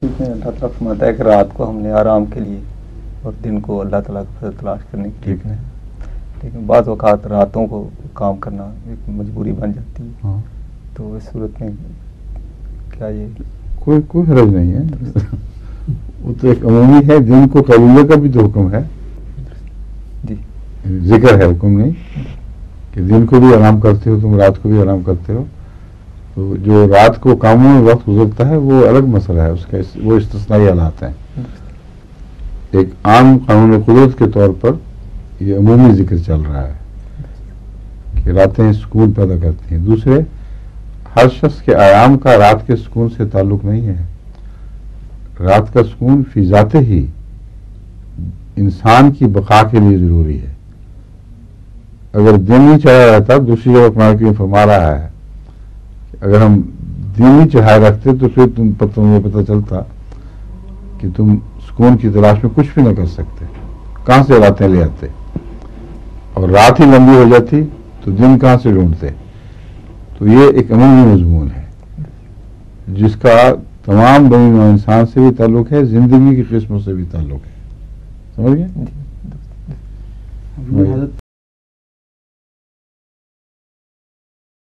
اللہ تعالیٰ فرماتا ہے کہ رات کو ہم نے آرام کے لیے اور دن کو اللہ تعالیٰ کا فضل تلاش کرنے کے لیے ہے، لیکن بعض اوقات راتوں کو کام کرنا ایک مجبوری بن جاتی ہے. تو اس صورت میں کیا یہ کوئی حرج نہیں ہے. وہ تو ایک عمومی ہے، دن کو قبولے کا بھی تو حکم ہے. جی ذکر ہے، حکم نہیں کہ دن کو بھی آرام کرتے ہو تم، رات کو بھی آرام کرتے ہو. تو جو رات کو کاموں میں وقت گزرتا ہے وہ الگ مسئلہ ہے، اس کا وہ استثنائی حالات ہیں. ایک عام قانون قدرت کے طور پر یہ عمومی ذکر چل رہا ہے کہ راتیں سکون پیدا کرتی ہیں. دوسرے، ہر شخص کے آرام کا رات کے سکون سے تعلق نہیں ہے. رات کا سکون فی ذاتہ ہی انسان کی بقا کے لیے ضروری ہے. اگر دن ہی چڑھا رہتا، دوسری جگہ قرآن کریم فرما رہا ہے اگر ہم دن ہی چڑھائے رکھتے تو پھر تمہیں پتہ چلتا کہ تم سکون کی تلاش میں کچھ بھی نہ کر سکتے، کہاں سے راتیں لے آتے، اور رات ہی لمبی ہو جاتی تو دن کہاں سے ڈھونڈتے. تو یہ ایک عمومی مضمون ہے جس کا تمام بنی نوع انسان سے بھی تعلق ہے، زندگی کی قسموں سے بھی تعلق ہے. سمجھ گئے؟